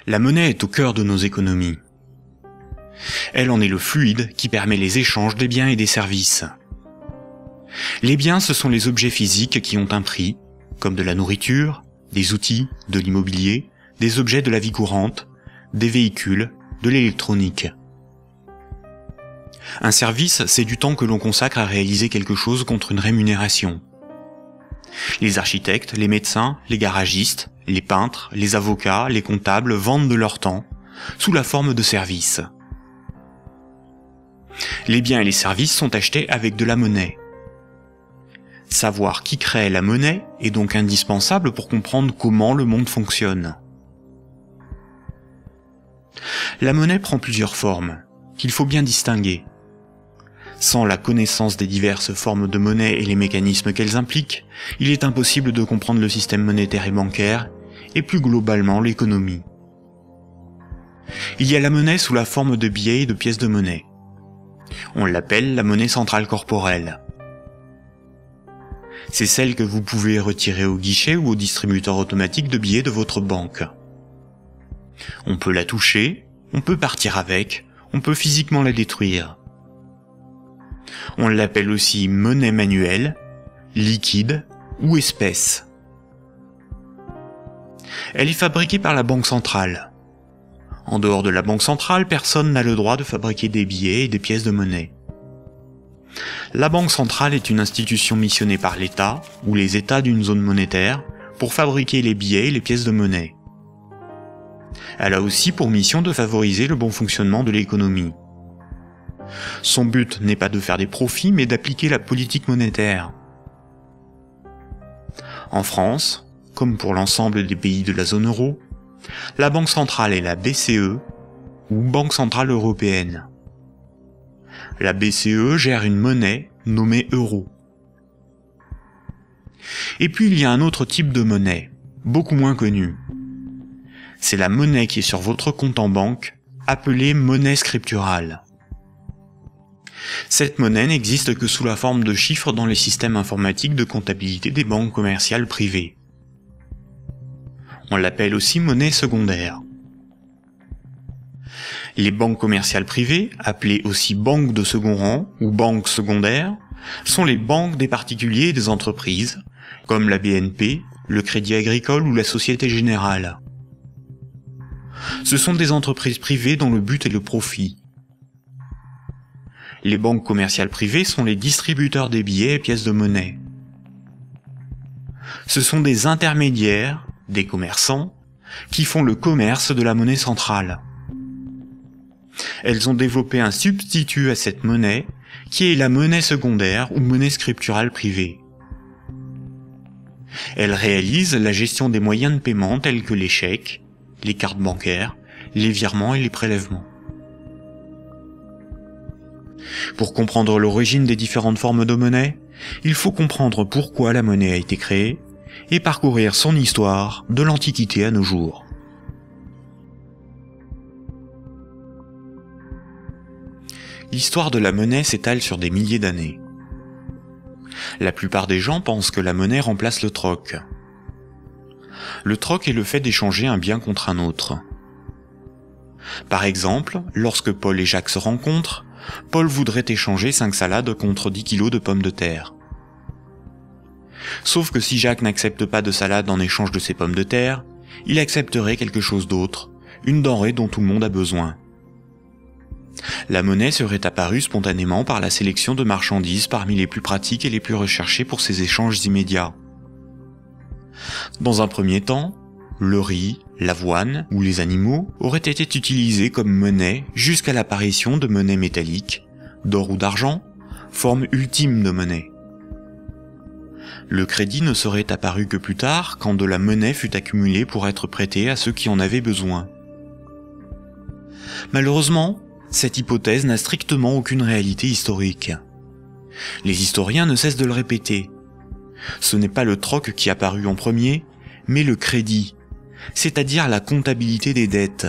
La monnaie est au cœur de nos économies. Elle en est le fluide qui permet les échanges des biens et des services. Les biens, ce sont les objets physiques qui ont un prix, comme de la nourriture, des outils, de l'immobilier, des objets de la vie courante, des véhicules, de l'électronique. Un service, c'est du temps que l'on consacre à réaliser quelque chose contre une rémunération. Les architectes, les médecins, les garagistes, les peintres, les avocats, les comptables vendent de leur temps, sous la forme de services. Les biens et les services sont achetés avec de la monnaie. Savoir qui crée la monnaie est donc indispensable pour comprendre comment le monde fonctionne. La monnaie prend plusieurs formes, qu'il faut bien distinguer. Sans la connaissance des diverses formes de monnaie et les mécanismes qu'elles impliquent, il est impossible de comprendre le système monétaire et bancaire, et plus globalement l'économie. Il y a la monnaie sous la forme de billets et de pièces de monnaie. On l'appelle la monnaie centrale corporelle. C'est celle que vous pouvez retirer au guichet ou au distributeur automatique de billets de votre banque. On peut la toucher, on peut partir avec, on peut physiquement la détruire. On l'appelle aussi monnaie manuelle, liquide ou espèce. Elle est fabriquée par la banque centrale. En dehors de la banque centrale, personne n'a le droit de fabriquer des billets et des pièces de monnaie. La banque centrale est une institution missionnée par l'État ou les États d'une zone monétaire pour fabriquer les billets et les pièces de monnaie. Elle a aussi pour mission de favoriser le bon fonctionnement de l'économie. Son but n'est pas de faire des profits, mais d'appliquer la politique monétaire. En France, comme pour l'ensemble des pays de la zone euro, la Banque centrale est la BCE, ou Banque centrale européenne. La BCE gère une monnaie nommée euro. Et puis il y a un autre type de monnaie, beaucoup moins connu. C'est la monnaie qui est sur votre compte en banque, appelée monnaie scripturale. Cette monnaie n'existe que sous la forme de chiffres dans les systèmes informatiques de comptabilité des banques commerciales privées. On l'appelle aussi monnaie secondaire. Les banques commerciales privées, appelées aussi banques de second rang ou banques secondaires, sont les banques des particuliers et des entreprises, comme la BNP, le Crédit Agricole ou la Société Générale. Ce sont des entreprises privées dont le but est le profit. Les banques commerciales privées sont les distributeurs des billets et pièces de monnaie. Ce sont des intermédiaires, des commerçants, qui font le commerce de la monnaie centrale. Elles ont développé un substitut à cette monnaie, qui est la monnaie secondaire ou monnaie scripturale privée. Elles réalisent la gestion des moyens de paiement tels que les chèques, les cartes bancaires, les virements et les prélèvements. Pour comprendre l'origine des différentes formes de monnaie, il faut comprendre pourquoi la monnaie a été créée et parcourir son histoire de l'Antiquité à nos jours. L'histoire de la monnaie s'étale sur des milliers d'années. La plupart des gens pensent que la monnaie remplace le troc. Le troc est le fait d'échanger un bien contre un autre. Par exemple, lorsque Paul et Jacques se rencontrent, Paul voudrait échanger 5 salades contre 10 kilos de pommes de terre. Sauf que si Jacques n'accepte pas de salade en échange de ses pommes de terre, il accepterait quelque chose d'autre, une denrée dont tout le monde a besoin. La monnaie serait apparue spontanément par la sélection de marchandises parmi les plus pratiques et les plus recherchées pour ces échanges immédiats. Dans un premier temps, le riz, l'avoine ou les animaux auraient été utilisés comme monnaie jusqu'à l'apparition de monnaies métalliques, d'or ou d'argent, forme ultime de monnaie. Le crédit ne serait apparu que plus tard, quand de la monnaie fut accumulée pour être prêtée à ceux qui en avaient besoin. Malheureusement, cette hypothèse n'a strictement aucune réalité historique. Les historiens ne cessent de le répéter. Ce n'est pas le troc qui apparut en premier, mais le crédit, c'est-à-dire la comptabilité des dettes,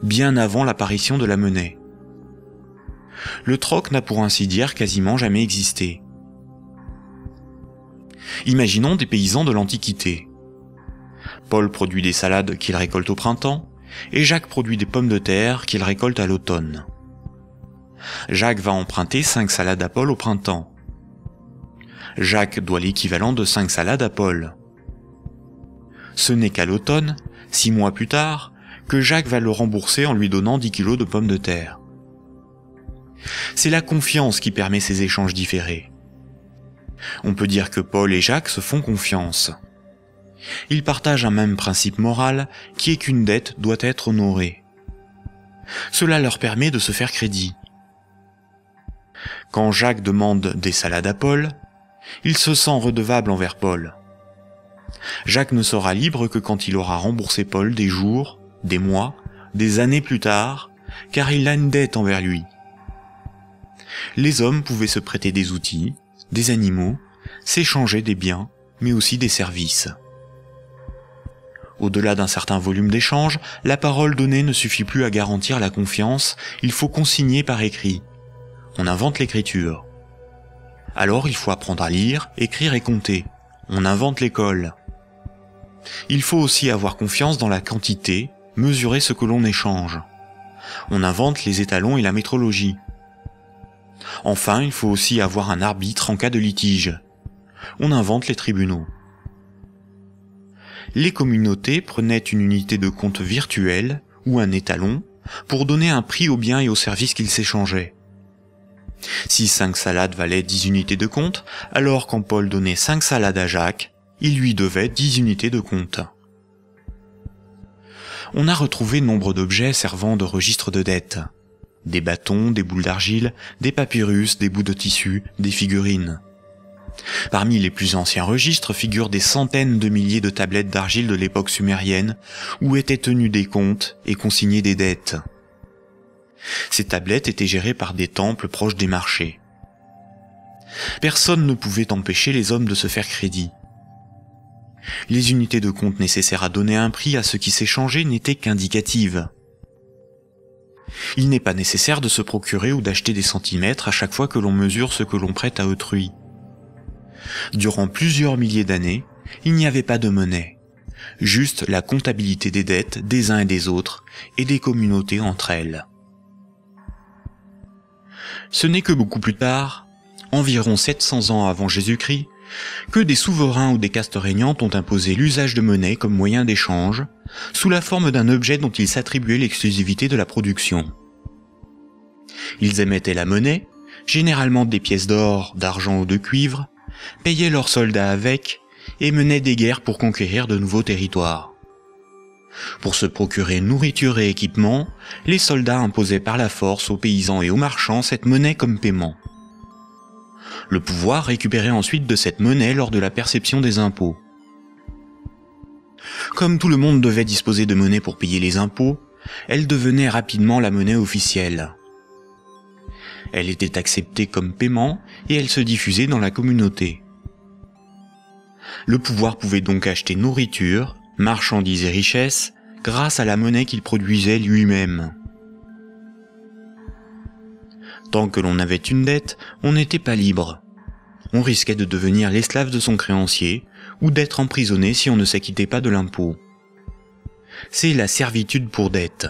bien avant l'apparition de la monnaie. Le troc n'a pour ainsi dire quasiment jamais existé. Imaginons des paysans de l'Antiquité. Paul produit des salades qu'il récolte au printemps, et Jacques produit des pommes de terre qu'il récolte à l'automne. Jacques va emprunter 5 salades à Paul au printemps. Jacques doit l'équivalent de 5 salades à Paul. Ce n'est qu'à l'automne, 6 mois plus tard, que Jacques va le rembourser en lui donnant 10 kilos de pommes de terre. C'est la confiance qui permet ces échanges différés. On peut dire que Paul et Jacques se font confiance. Ils partagent un même principe moral qui est qu'une dette doit être honorée. Cela leur permet de se faire crédit. Quand Jacques demande des salades à Paul, il se sent redevable envers Paul. Jacques ne sera libre que quand il aura remboursé Paul des jours, des mois, des années plus tard, car il a une dette envers lui. Les hommes pouvaient se prêter des outils, des animaux, s'échanger des biens, mais aussi des services. Au-delà d'un certain volume d'échange, la parole donnée ne suffit plus à garantir la confiance, il faut consigner par écrit. On invente l'écriture. Alors il faut apprendre à lire, écrire et compter. On invente l'école. Il faut aussi avoir confiance dans la quantité, mesurer ce que l'on échange. On invente les étalons et la métrologie. Enfin, il faut aussi avoir un arbitre en cas de litige. On invente les tribunaux. Les communautés prenaient une unité de compte virtuelle, ou un étalon, pour donner un prix aux biens et aux services qu'ils s'échangeaient. Si 5 salades valaient 10 unités de compte, alors quand Paul donnait 5 salades à Jacques, il lui devait 10 unités de compte. On a retrouvé nombre d'objets servant de registre de dette. Des bâtons, des boules d'argile, des papyrus, des bouts de tissu, des figurines. Parmi les plus anciens registres figurent des centaines de milliers de tablettes d'argile de l'époque sumérienne où étaient tenus des comptes et consignés des dettes. Ces tablettes étaient gérées par des temples proches des marchés. Personne ne pouvait empêcher les hommes de se faire crédit. Les unités de compte nécessaires à donner un prix à ce qui s'échangeait n'étaient qu'indicatives. Il n'est pas nécessaire de se procurer ou d'acheter des centimètres à chaque fois que l'on mesure ce que l'on prête à autrui. Durant plusieurs milliers d'années, il n'y avait pas de monnaie, juste la comptabilité des dettes des uns et des autres et des communautés entre elles. Ce n'est que beaucoup plus tard, environ 700 ans avant Jésus-Christ, que des souverains ou des castes régnantes ont imposé l'usage de monnaie comme moyen d'échange, sous la forme d'un objet dont ils s'attribuaient l'exclusivité de la production. Ils émettaient la monnaie, généralement des pièces d'or, d'argent ou de cuivre, payaient leurs soldats avec, et menaient des guerres pour conquérir de nouveaux territoires. Pour se procurer nourriture et équipement, les soldats imposaient par la force aux paysans et aux marchands cette monnaie comme paiement. Le pouvoir récupérait ensuite de cette monnaie lors de la perception des impôts. Comme tout le monde devait disposer de monnaie pour payer les impôts, elle devenait rapidement la monnaie officielle. Elle était acceptée comme paiement et elle se diffusait dans la communauté. Le pouvoir pouvait donc acheter nourriture, marchandises et richesses grâce à la monnaie qu'il produisait lui-même. Tant que l'on avait une dette, on n'était pas libre. On risquait de devenir l'esclave de son créancier ou d'être emprisonné si on ne s'acquittait pas de l'impôt. C'est la servitude pour dette.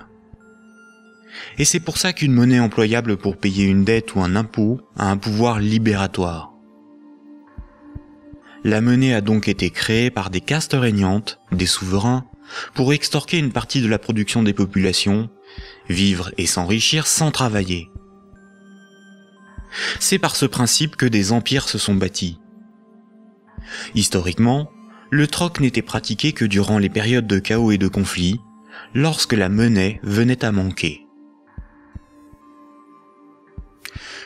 Et c'est pour ça qu'une monnaie employable pour payer une dette ou un impôt a un pouvoir libératoire. La monnaie a donc été créée par des castes régnantes, des souverains, pour extorquer une partie de la production des populations, vivre et s'enrichir sans travailler. C'est par ce principe que des empires se sont bâtis. Historiquement, le troc n'était pratiqué que durant les périodes de chaos et de conflits, lorsque la monnaie venait à manquer.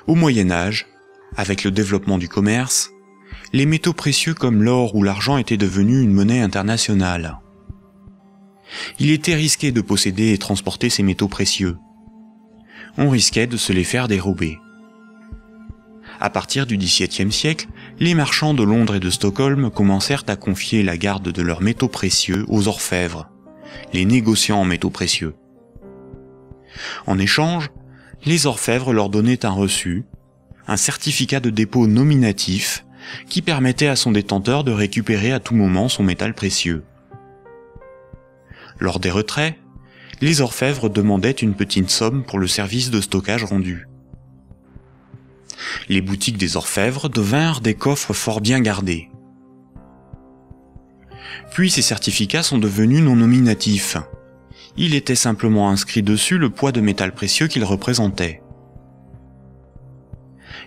Au Moyen Âge, avec le développement du commerce, les métaux précieux comme l'or ou l'argent étaient devenus une monnaie internationale. Il était risqué de posséder et transporter ces métaux précieux. On risquait de se les faire dérober. À partir du XVIIe siècle, les marchands de Londres et de Stockholm commencèrent à confier la garde de leurs métaux précieux aux orfèvres, les négociants en métaux précieux. En échange, les orfèvres leur donnaient un reçu, un certificat de dépôt nominatif qui permettait à son détenteur de récupérer à tout moment son métal précieux. Lors des retraits, les orfèvres demandaient une petite somme pour le service de stockage rendu. Les boutiques des orfèvres devinrent des coffres fort bien gardés. Puis ces certificats sont devenus non nominatifs. Il était simplement inscrit dessus le poids de métal précieux qu'ils représentaient.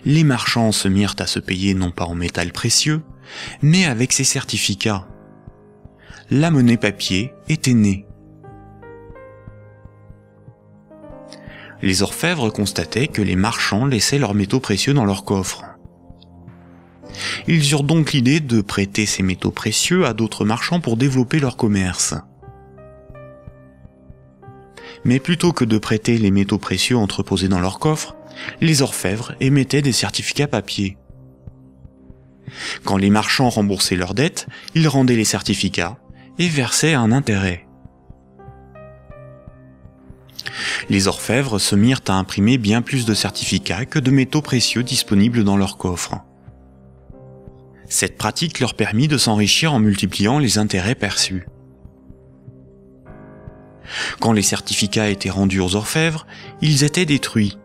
Les marchands se mirent à se payer non pas en métal précieux, mais avec ces certificats. La monnaie papier était née. Les orfèvres constataient que les marchands laissaient leurs métaux précieux dans leurs coffres. Ils eurent donc l'idée de prêter ces métaux précieux à d'autres marchands pour développer leur commerce. Mais plutôt que de prêter les métaux précieux entreposés dans leurs coffres, les orfèvres émettaient des certificats papier. Quand les marchands remboursaient leurs dettes, ils rendaient les certificats et versaient un intérêt. Les orfèvres se mirent à imprimer bien plus de certificats que de métaux précieux disponibles dans leurs coffres. Cette pratique leur permit de s'enrichir en multipliant les intérêts perçus. Quand les certificats étaient rendus aux orfèvres, ils étaient détruits.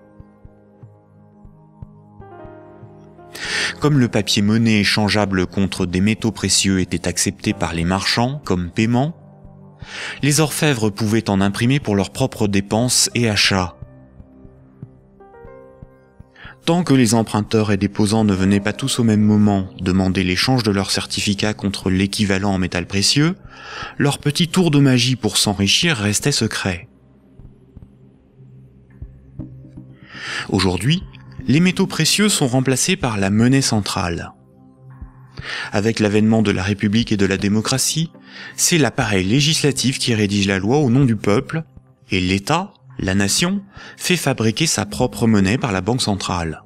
Comme le papier monnaie échangeable contre des métaux précieux était accepté par les marchands comme paiement, les orfèvres pouvaient en imprimer pour leurs propres dépenses et achats. Tant que les emprunteurs et déposants ne venaient pas tous au même moment demander l'échange de leurs certificats contre l'équivalent en métal précieux, leur petit tour de magie pour s'enrichir restait secret. Aujourd'hui, les métaux précieux sont remplacés par la monnaie centrale. Avec l'avènement de la République et de la démocratie, c'est l'appareil législatif qui rédige la loi au nom du peuple, et l'État, la nation, fait fabriquer sa propre monnaie par la Banque centrale.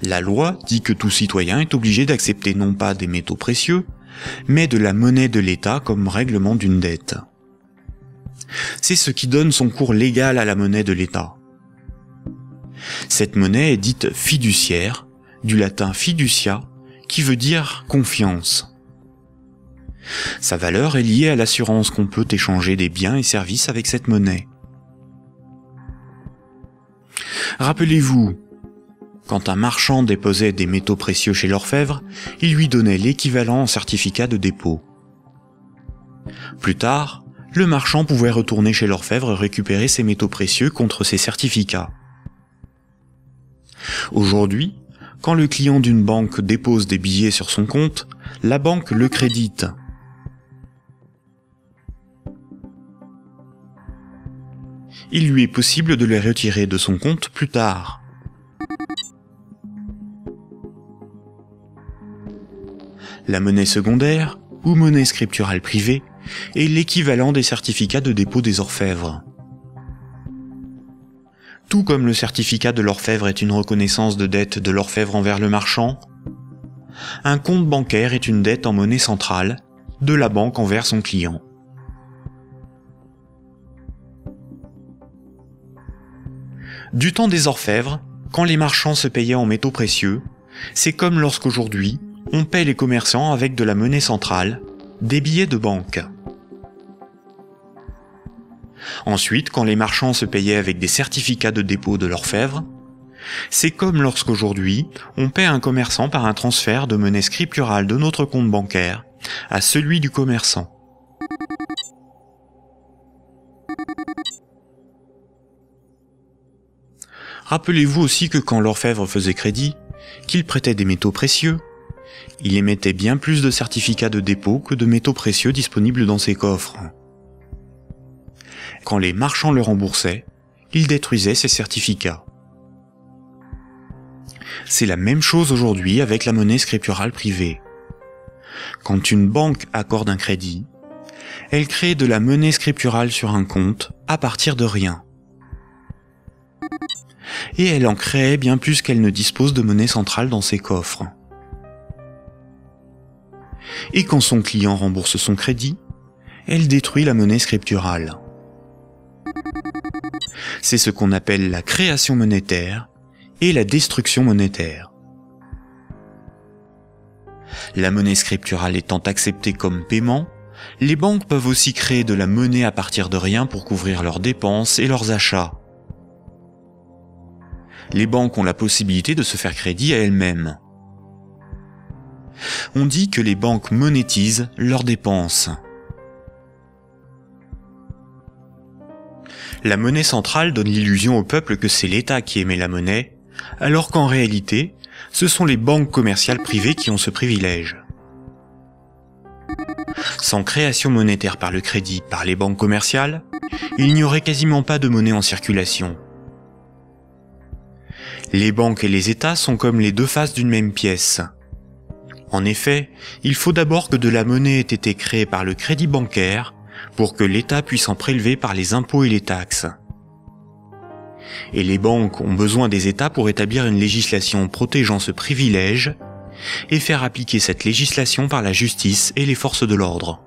La loi dit que tout citoyen est obligé d'accepter non pas des métaux précieux, mais de la monnaie de l'État comme règlement d'une dette. C'est ce qui donne son cours légal à la monnaie de l'État. Cette monnaie est dite fiduciaire, du latin fiducia, qui veut dire confiance. Sa valeur est liée à l'assurance qu'on peut échanger des biens et services avec cette monnaie. Rappelez-vous, quand un marchand déposait des métaux précieux chez l'orfèvre, il lui donnait l'équivalent en certificat de dépôt. Plus tard, le marchand pouvait retourner chez l'orfèvre et récupérer ses métaux précieux contre ses certificats. Aujourd'hui, quand le client d'une banque dépose des billets sur son compte, la banque le crédite. Il lui est possible de les retirer de son compte plus tard. La monnaie secondaire, ou monnaie scripturale privée, est l'équivalent des certificats de dépôt des orfèvres. Tout comme le certificat de l'orfèvre est une reconnaissance de dette de l'orfèvre envers le marchand, un compte bancaire est une dette en monnaie centrale de la banque envers son client. Du temps des orfèvres, quand les marchands se payaient en métaux précieux, c'est comme lorsqu'aujourd'hui, on paie les commerçants avec de la monnaie centrale, des billets de banque. Ensuite, quand les marchands se payaient avec des certificats de dépôt de l'orfèvre, c'est comme lorsqu'aujourd'hui, on paie un commerçant par un transfert de monnaie scripturale de notre compte bancaire à celui du commerçant. Rappelez-vous aussi que quand l'orfèvre faisait crédit, qu'il prêtait des métaux précieux, il émettait bien plus de certificats de dépôt que de métaux précieux disponibles dans ses coffres. Quand les marchands le remboursaient, il détruisait ces certificats. C'est la même chose aujourd'hui avec la monnaie scripturale privée. Quand une banque accorde un crédit, elle crée de la monnaie scripturale sur un compte à partir de rien. Et elle en crée bien plus qu'elle ne dispose de monnaie centrale dans ses coffres. Et quand son client rembourse son crédit, elle détruit la monnaie scripturale. C'est ce qu'on appelle la création monétaire et la destruction monétaire. La monnaie scripturale étant acceptée comme paiement, les banques peuvent aussi créer de la monnaie à partir de rien pour couvrir leurs dépenses et leurs achats. Les banques ont la possibilité de se faire crédit à elles-mêmes. On dit que les banques monétisent leurs dépenses. La monnaie centrale donne l'illusion au peuple que c'est l'État qui émet la monnaie, alors qu'en réalité, ce sont les banques commerciales privées qui ont ce privilège. Sans création monétaire par le crédit par les banques commerciales, il n'y aurait quasiment pas de monnaie en circulation. Les banques et les États sont comme les deux faces d'une même pièce. En effet, il faut d'abord que de la monnaie ait été créée par le crédit bancaire pour que l'État puisse en prélever par les impôts et les taxes. Et les banques ont besoin des États pour établir une législation protégeant ce privilège et faire appliquer cette législation par la justice et les forces de l'ordre.